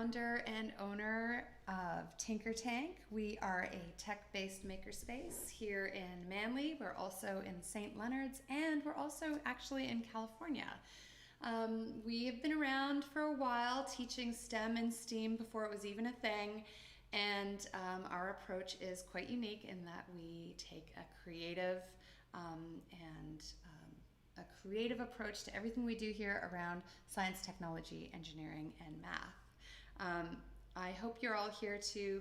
founder and owner of TinkerTank. We are a tech-based makerspace here in Manly. We're also in St. Leonard's, and we're also actually in California. We have been around for a while teaching STEM and STEAM before it was even a thing, and our approach is quite unique in that we take a creative a creative approach to everything we do here around science, technology, engineering, and math. I hope you're all here to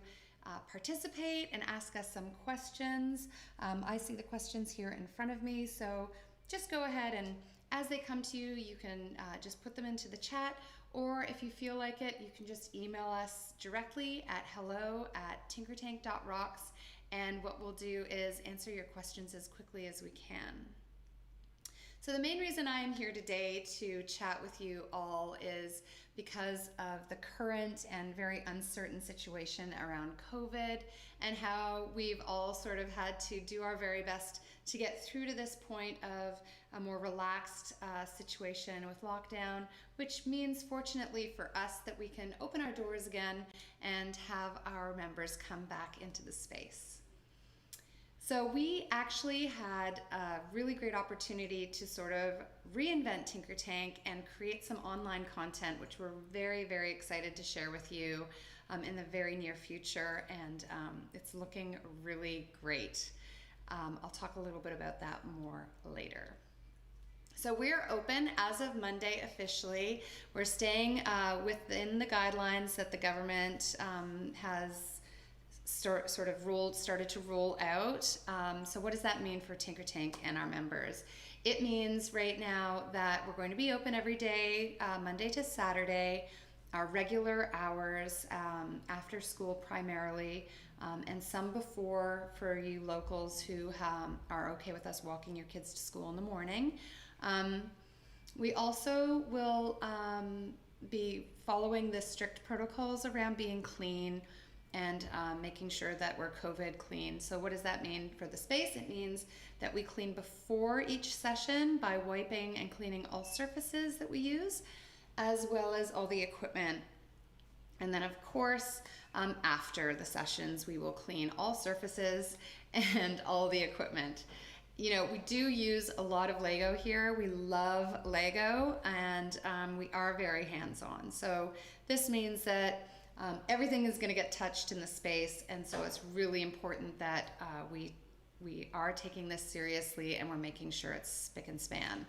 participate and ask us some questions. I see the questions here in front of me, so just go ahead and as they come to you, you can just put them into the chat, or if you feel like it, you can just email us directly at hello@tinkertank.rocks, and what we'll do is answer your questions as quickly as we can. So the main reason I am here today to chat with you all is because of the current and very uncertain situation around COVID and how we've all sort of had to do our very best to get through to this point of a more relaxed situation with lockdown, which means fortunately for us that we can open our doors again and have our members come back into the space. So we actually had a really great opportunity to sort of reinvent TinkerTank and create some online content, which we're very, very excited to share with you in the very near future, and it's looking really great. I'll talk a little bit about that more later. So we're open as of Monday officially. We're staying within the guidelines that the government has started to roll out. So what does that mean for TinkerTank and our members? It means right now that we're going to be open every day, Monday to Saturday, our regular hours, after school primarily, and some before for you locals who are okay with us walking your kids to school in the morning. We also will be following the strict protocols around being clean and making sure that we're COVID clean. So what does that mean for the space? It means that we clean before each session by wiping and cleaning all surfaces that we use, as well as all the equipment. And then of course, after the sessions, we will clean all surfaces and all the equipment. You know, we do use a lot of Lego here. We love Lego, and we are very hands-on. So this means that everything is going to get touched in the space, and so it's really important that we are taking this seriously and we're making sure it's spick and span.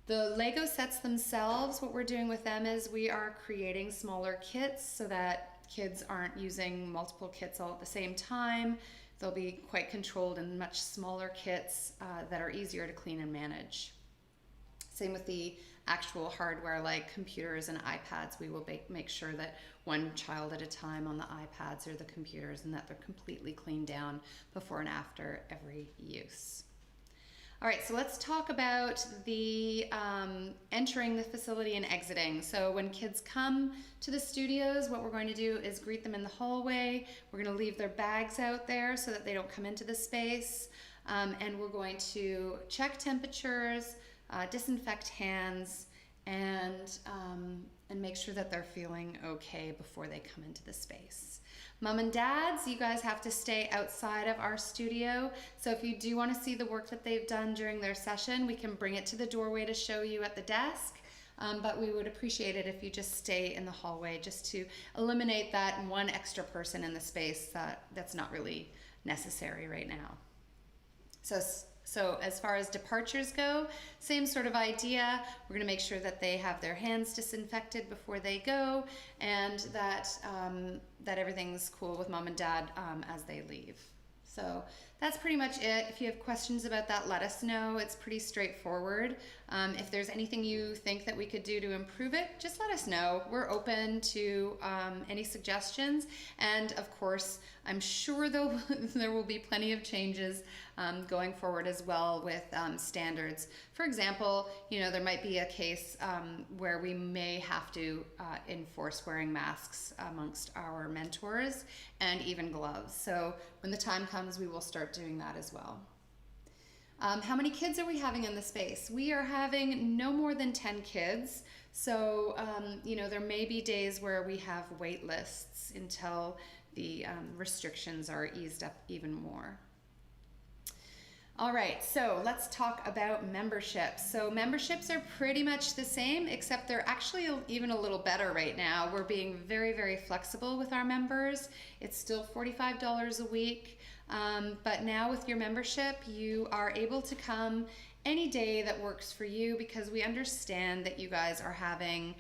The Lego sets themselves, what we're doing with them is we are creating smaller kits so that kids aren't using multiple kits all at the same time. They'll be quite controlled in much smaller kits that are easier to clean and manage. Same with the actual hardware like computers and iPads. We will make sure that one child at a time on the iPads or the computers, and that they're completely cleaned down before and after every use. All right, so let's talk about the entering the facility and exiting. So when kids come to the studios, what we're going to do is greet them in the hallway. We're going to leave their bags out there so that they don't come into the space. And we're going to check temperatures, disinfect hands, and make sure that they're feeling okay before they come into the space. Mom and dads, you guys have to stay outside of our studio. So if you do want to see the work that they've done during their session, we can bring it to the doorway to show you at the desk. But we would appreciate it if you just stay in the hallway just to eliminate that one extra person in the space that's not really necessary right now. So as far as departures go, same sort of idea. We're going to make sure that they have their hands disinfected before they go, and that everything's cool with mom and dad as they leave. So that's pretty much it. If you have questions about that, let us know. It's pretty straightforward. If there's anything you think that we could do to improve it, just let us know. We're open to any suggestions. And of course, I'm sure there will be plenty of changes going forward as well with standards. For example, you know, there might be a case where we may have to enforce wearing masks amongst our mentors and even gloves. So when the time comes, we will start doing that as well. How many kids are we having in the space? We are having no more than 10 kids. So, there may be days where we have wait lists until the restrictions are eased up even more. All right, so let's talk about memberships. So memberships are pretty much the same, except they're actually even a little better right now. We're being very, very flexible with our members. It's still $45 a week, but now with your membership, you are able to come any day that works for you, because we understand that you guys are having,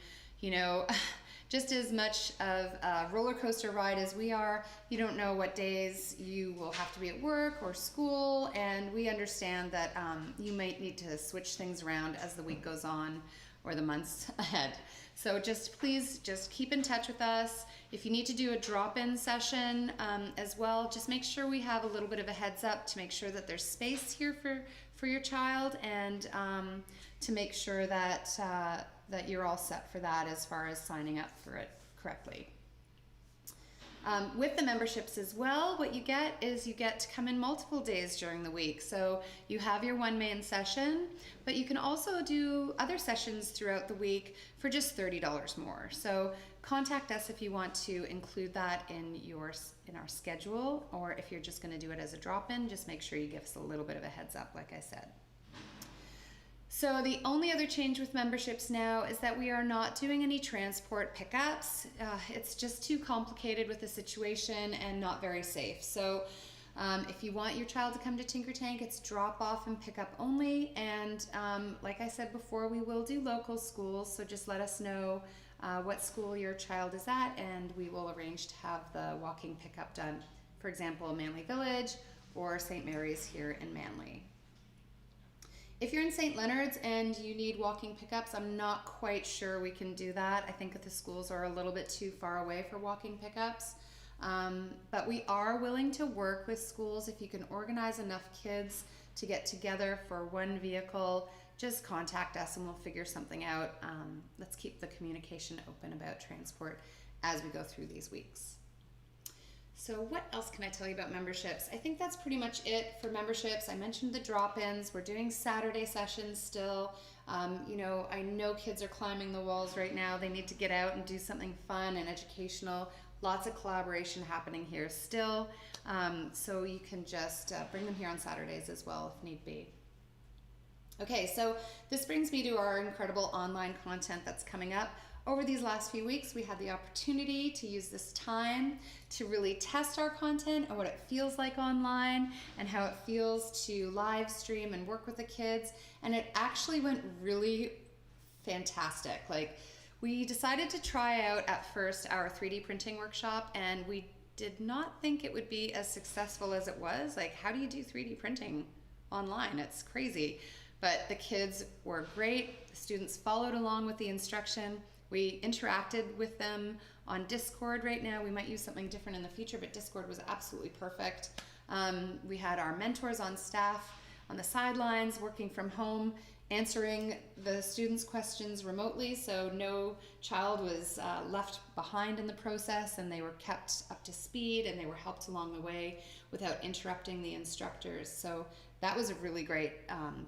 just as much of a roller coaster ride as we are. You don't know what days you will have to be at work or school, and we understand that you might need to switch things around as the week goes on or the months ahead. So please keep in touch with us. If you need to do a drop-in session as well, just make sure we have a little bit of a heads up to make sure that there's space here for your child, and to make sure that you're all set for that as far as signing up for it correctly. With the memberships as well, what you get is you get to come in multiple days during the week. So you have your one main session, but you can also do other sessions throughout the week for just $30 more. So contact us if you want to include that in our schedule, or if you're just going to do it as a drop-in, just make sure you give us a little bit of a heads up, like I said. So the only other change with memberships now is that we are not doing any transport pickups. It's just too complicated with the situation and not very safe. So if you want your child to come to TinkerTank, it's drop off and pick up only. And like I said before, we will do local schools. So just let us know what school your child is at, and we will arrange to have the walking pickup done. For example, Manly Village or St. Mary's here in Manly. If you're in St. Leonard's and you need walking pickups, I'm not quite sure we can do that. I think that the schools are a little bit too far away for walking pickups. But we are willing to work with schools. If you can organize enough kids to get together for one vehicle, just contact us and we'll figure something out. Let's keep the communication open about transport as we go through these weeks. So what else can I tell you about memberships? I think that's pretty much it for memberships. I mentioned the drop-ins. We're doing Saturday sessions still. I know kids are climbing the walls right now. They need to get out and do something fun and educational. Lots of collaboration happening here still. So you can just bring them here on Saturdays as well if need be. Okay, so this brings me to our incredible online content that's coming up. Over these last few weeks, we had the opportunity to use this time to really test our content and what it feels like online and how it feels to live stream and work with the kids. And it actually went really fantastic. We decided to try out at first our 3D printing workshop, and we did not think it would be as successful as it was. How do you do 3D printing online? It's crazy. But the kids were great. The students followed along with the instruction. We interacted with them on Discord right now. We might use something different in the future, but Discord was absolutely perfect. We had our mentors on staff on the sidelines working from home, answering the students' questions remotely, so no child was left behind in the process, and they were kept up to speed and they were helped along the way without interrupting the instructors. So that was a really great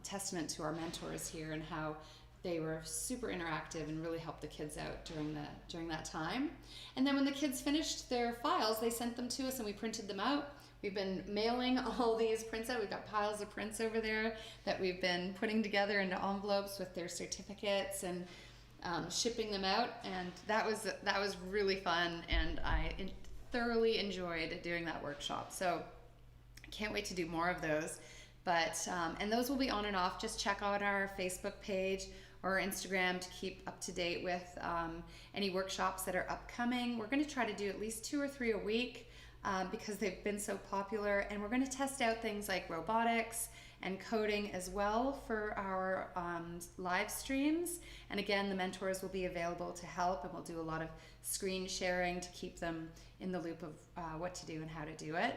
testament to our mentors here and how they were super interactive and really helped the kids out during that time. And then when the kids finished their files, they sent them to us and we printed them out. We've been mailing all these prints out. We've got piles of prints over there that we've been putting together into envelopes with their certificates and shipping them out. And that was really fun, and I thoroughly enjoyed doing that workshop. So I can't wait to do more of those. But and those will be on and off. Just check out our Facebook page or Instagram to keep up to date with any workshops that are upcoming. We're going to try to do at least 2 or 3 a week because they've been so popular, and we're going to test out things like robotics and coding as well for our live streams. And again, the mentors will be available to help, and we'll do a lot of screen sharing to keep them in the loop of what to do and how to do it.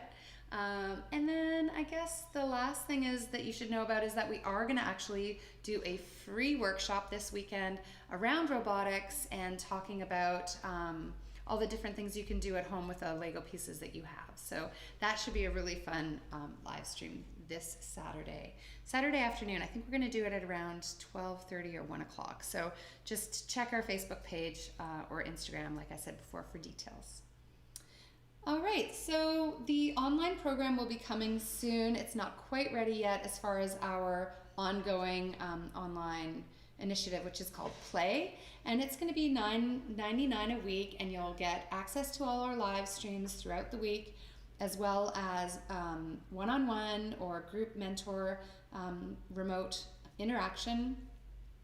And then I guess the last thing is that you should know about is that we are going to actually do a free workshop this weekend around robotics and talking about all the different things you can do at home with the Lego pieces that you have. So that should be a really fun live stream this Saturday afternoon. I think we're going to do it at around 12:30 or 1 o'clock. So just check our Facebook page or Instagram, like I said before, for details. All right, so the online program will be coming soon. It's not quite ready yet as far as our ongoing online initiative, which is called Play, and it's going to be $9.99 a week, and you'll get access to all our live streams throughout the week, as well as one-on-one or group mentor remote interaction,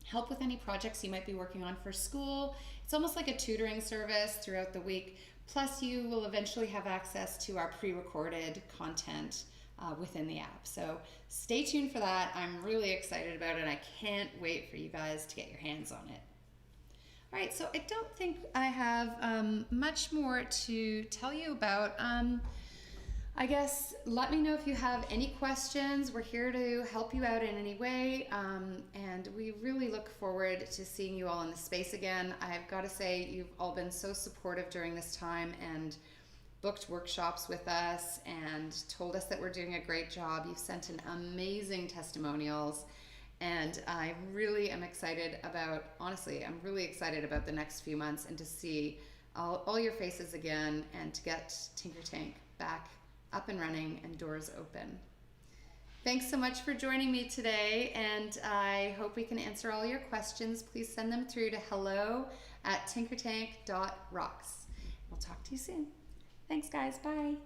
help with any projects you might be working on for school. It's almost like a tutoring service throughout the week. Plus, you will eventually have access to our pre-recorded content within the app. So stay tuned for that. I'm really excited about it. I can't wait for you guys to get your hands on it. All right, so I don't think I have much more to tell you about. I guess let me know if you have any questions. We're here to help you out in any way, and we really look forward to seeing you all in the space again. I've got to say, you've all been so supportive during this time and booked workshops with us and told us that we're doing a great job. You've sent in amazing testimonials, and I really am excited about, honestly, I'm really excited about the next few months and to see all your faces again and to get TinkerTank back up and running and doors open. Thanks so much for joining me today, and I hope we can answer all your questions. Please send them through to hello@tinkertank.rocks. We'll talk to you soon. Thanks, guys. Bye.